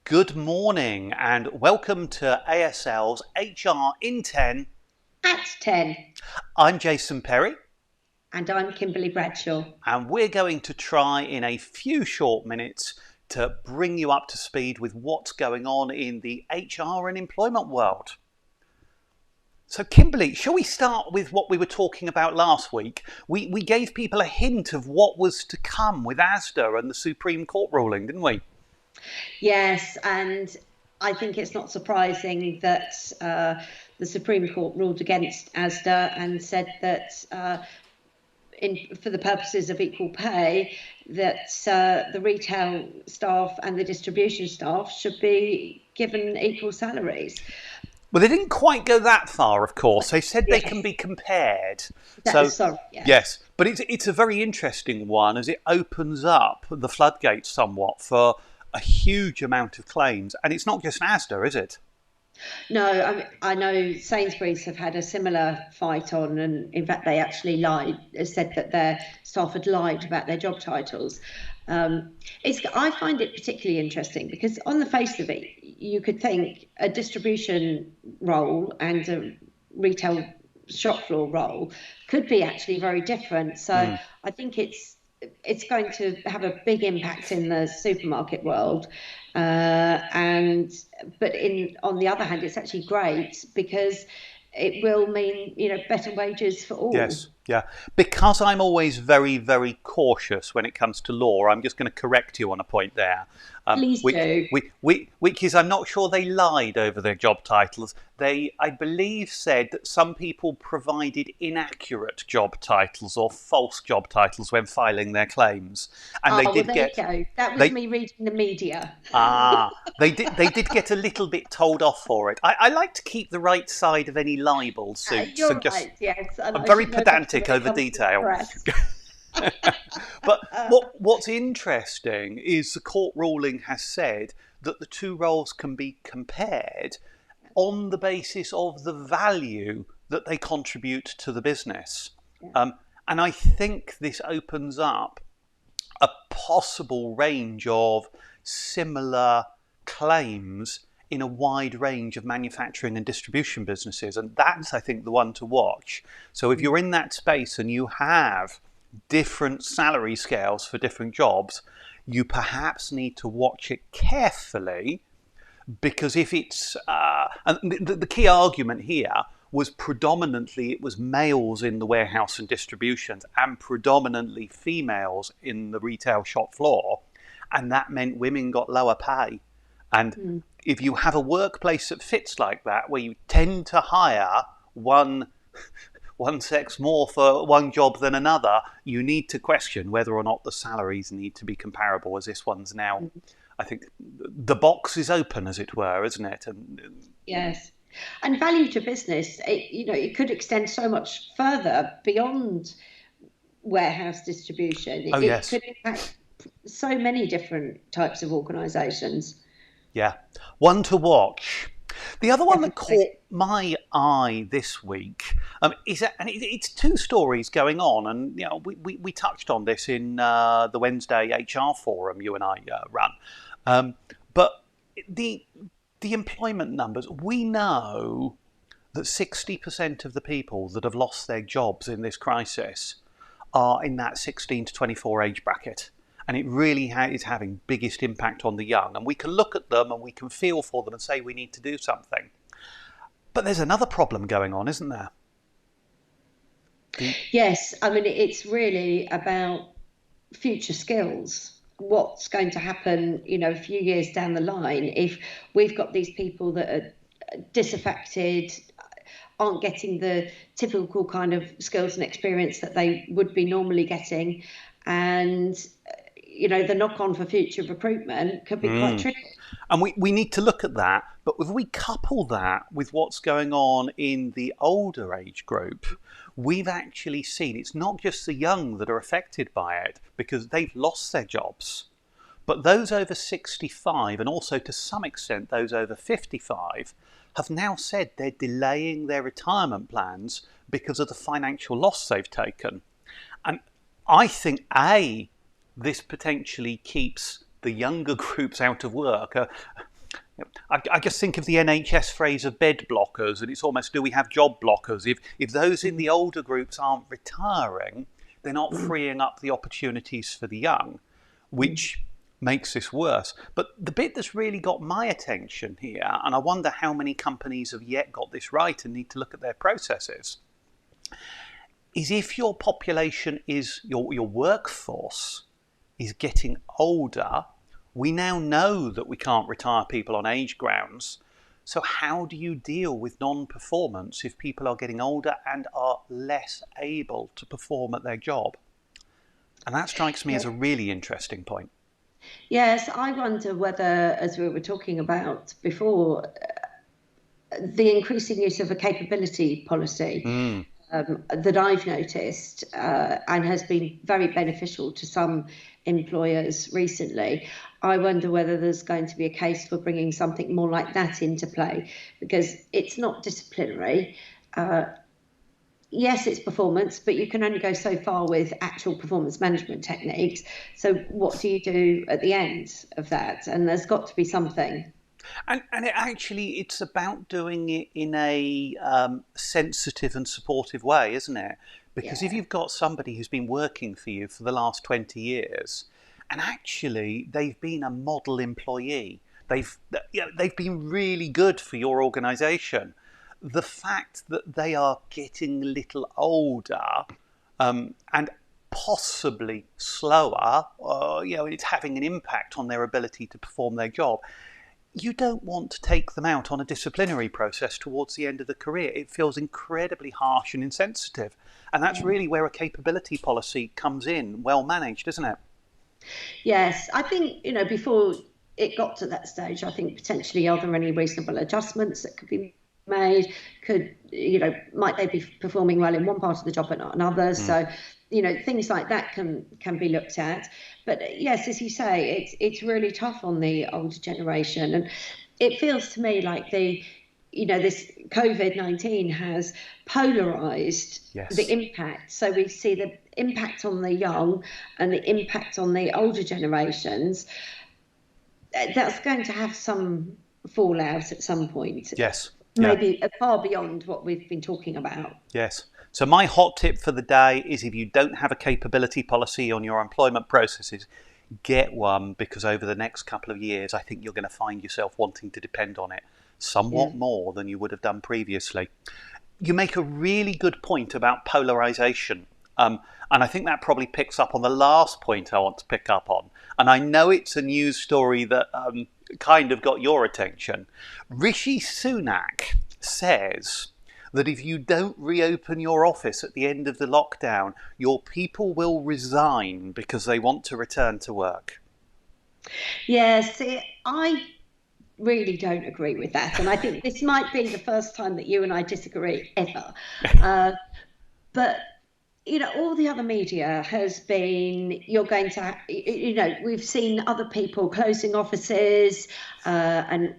Good morning and welcome to ASL's HR in 10 at 10. I'm Jason Perry. And I'm Kimberly Bradshaw. And we're going to try in a few short minutes to bring you up to speed with what's going on in the HR and employment world. So Kimberly, shall we start with what we were talking about last week? We gave people a hint of what was to come with ASDA and the Supreme Court ruling, didn't we? Yes, and I think it's not surprising that the Supreme Court ruled against ASDA and said that for the purposes of equal pay, that the retail staff and the distribution staff should be given equal salaries. Well, they didn't quite go that far, of course. They said they can be compared. Yes, but it's a very interesting one as it opens up the floodgates somewhat for a huge amount of claims. And it's not just ASDA, is it? No, I know Sainsbury's have had a similar fight on, and in fact they actually said that their staff had lied about their job titles. I find it particularly interesting because on the face of it, you could think a distribution role and a retail shop floor role could be actually very different. So I think it's going to have a big impact in the supermarket world. But on the other hand, it's actually great because it will mean, better wages for all. Yes, yeah. Because I'm always very, very cautious when it comes to law, I'm just going to correct you on a point there. Please do. Which is, I'm not sure they lied over their job titles. They, I believe, said that some people provided inaccurate job titles or false job titles when filing their claims, and there you go. That was me reading the media. They did get a little bit told off for it. I like to keep the right side of any libel suits. You're right, yes. I'm very pedantic over detail. But what's interesting is the court ruling has said that the two roles can be compared on the basis of the value that they contribute to the business. And I think this opens up a possible range of similar claims in a wide range of manufacturing and distribution businesses. And that's, I think, the one to watch. So if you're in that space and you have different salary scales for different jobs, you perhaps need to watch it carefully, because if it's and the key argument here was predominantly it was males in the warehouse and distributions and predominantly females in the retail shop floor, and that meant women got lower pay. And if you have a workplace that fits like that, where you tend to hire one sex more for one job than another, you need to question whether or not the salaries need to be comparable, as this one's now. I think the box is open, as it were, isn't it? Yes. And value to business, it could extend so much further beyond warehouse distribution. It could impact so many different types of organisations. Yeah, one to watch. The other one that caught my eye this week is that, and it's two stories going on, and we touched on this in the Wednesday HR forum you and I run. But the employment numbers, we know that 60% of the people that have lost their jobs in this crisis are in that 16 to 24 age bracket. And it really is having biggest impact on the young. And we can look at them and we can feel for them and say we need to do something. But there's another problem going on, isn't there? Yes, I mean, it's really about future skills. What's going to happen, a few years down the line if we've got these people that are disaffected, aren't getting the typical kind of skills and experience that they would be normally getting, and the knock-on for future recruitment could be quite tricky. And we need to look at that. But if we couple that with what's going on in the older age group, we've actually seen it's not just the young that are affected by it because they've lost their jobs, but those over 65 and also to some extent those over 55 have now said they're delaying their retirement plans because of the financial loss they've taken. And I think, this potentially keeps the younger groups out of work. I just think of the NHS phrase of bed blockers, and it's almost, do we have job blockers? If those in the older groups aren't retiring, they're not freeing up the opportunities for the young, which makes this worse. But the bit that's really got my attention here, and I wonder how many companies have yet got this right and need to look at their processes, is if your population is, your workforce is getting older, we now know that we can't retire people on age grounds. So how do you deal with non-performance if people are getting older and are less able to perform at their job? And that strikes me as a really interesting point. Yes, I wonder whether, as we were talking about before, the increasing use of a capability policy that I've noticed and has been very beneficial to some employers recently. I wonder whether there's going to be a case for bringing something more like that into play, because it's not disciplinary. Yes, it's performance, but you can only go so far with actual performance management techniques. So what do you do at the end of that? And there's got to be something. And it's about doing it in a sensitive and supportive way, isn't it? Because if you've got somebody who's been working for you for the last 20 years, and actually they've been a model employee, they've been really good for your organisation, the fact that they are getting a little older and possibly slower, it's having an impact on their ability to perform their job. You don't want to take them out on a disciplinary process towards the end of the career. It feels incredibly harsh and insensitive. And that's really where a capability policy comes in, well managed, isn't it? Yes, I think, before it got to that stage, I think potentially, are there any reasonable adjustments that could be made? Might they be performing well in one part of the job but not in others? So, things like that can be looked at. But yes, as you say, it's really tough on the older generation, and it feels to me like this COVID-19 has polarized the impact. So we see the impact on the young and the impact on the older generations. That's going to have some fallout at some point. Yes. Maybe far beyond what we've been talking about. Yes. So my hot tip for the day is, if you don't have a capability policy on your employment processes, get one, because over the next couple of years, I think you're going to find yourself wanting to depend on it somewhat more than you would have done previously. You make a really good point about polarization. And I think that probably picks up on the last point I want to pick up on. And I know it's a news story that kind of got your attention. Rishi Sunak says that if you don't reopen your office at the end of the lockdown, your people will resign because they want to return to work. Yes, I really don't agree with that. And I think this might be the first time that you and I disagree ever. But all the other media has been, we've seen other people closing offices and,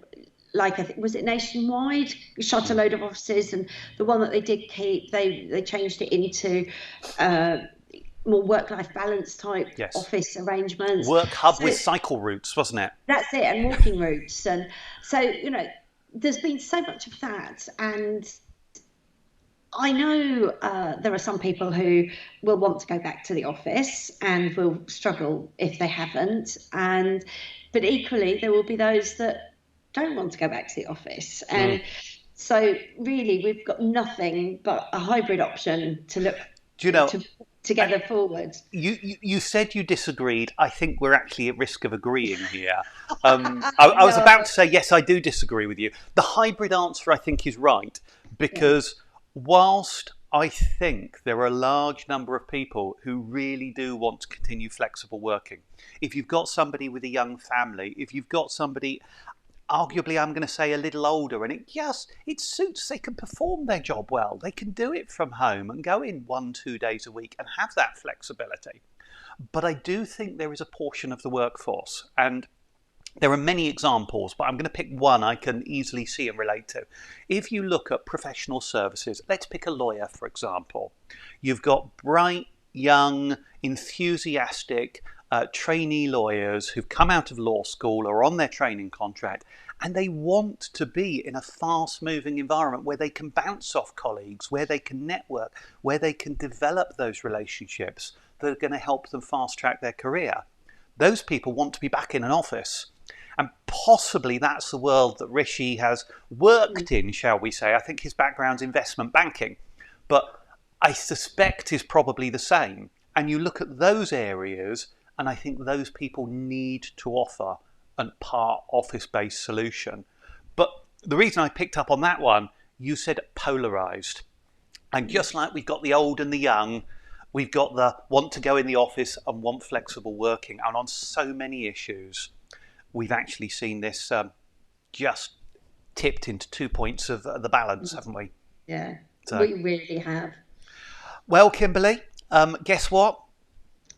like, I think, was it Nationwide, shut a load of offices, and the one that they did keep, they changed it into more work-life balance type office arrangements. Work hub with cycle routes, wasn't it? That's it, and walking routes. And so, there's been so much of that. And I know there are some people who will want to go back to the office and will struggle if they haven't. But equally, there will be those that don't want to go back to the office. And so really, we've got nothing but a hybrid option to look together forward. You said you disagreed. I think we're actually at risk of agreeing here. I was about to say, yes, I do disagree with you. The hybrid answer, I think, is right, because whilst I think there are a large number of people who really do want to continue flexible working, if you've got somebody with a young family, if you've got somebody, arguably, I'm going to say, a little older, and it suits, they can perform their job well. They can do it from home and go in 1-2 days a week and have that flexibility. But I do think there is a portion of the workforce, and there are many examples, but I'm going to pick one I can easily see and relate to. If you look at professional services, let's pick a lawyer, for example. You've got bright, young, enthusiastic, trainee lawyers who've come out of law school or on their training contract, and they want to be in a fast-moving environment where they can bounce off colleagues, where they can network, where they can develop those relationships that are going to help them fast-track their career. Those people want to be back in an office. And possibly that's the world that Rishi has worked in, shall we say. I think his background's investment banking, but I suspect is probably the same. And you look at those areas, and I think those people need to offer a part office-based solution. But the reason I picked up on that one, you said polarised. And just like we've got the old and the young, we've got the want to go in the office and want flexible working. And on so many issues, we've actually seen this just tipped into 2 points of the balance, haven't we? Yeah, so, we really have. Well, Kimberly, guess what?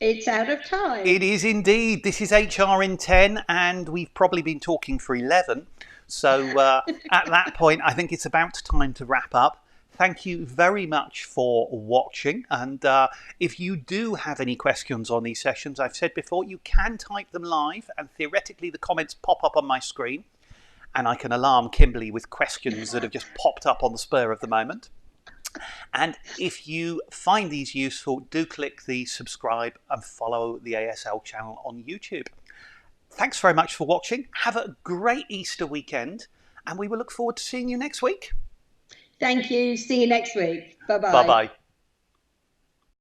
It's out of time. It is indeed. This is HR in 10, and we've probably been talking for 11. So at that point, I think it's about time to wrap up. Thank you very much for watching. And if you do have any questions on these sessions, I've said before, you can type them live, and theoretically the comments pop up on my screen, and I can alarm Kimberly with questions that have just popped up on the spur of the moment. And if you find these useful, do click the subscribe and follow the ASL channel on YouTube. Thanks very much for watching. Have a great Easter weekend, and we will look forward to seeing you next week. Thank you. See you next week. Bye-bye. Bye-bye.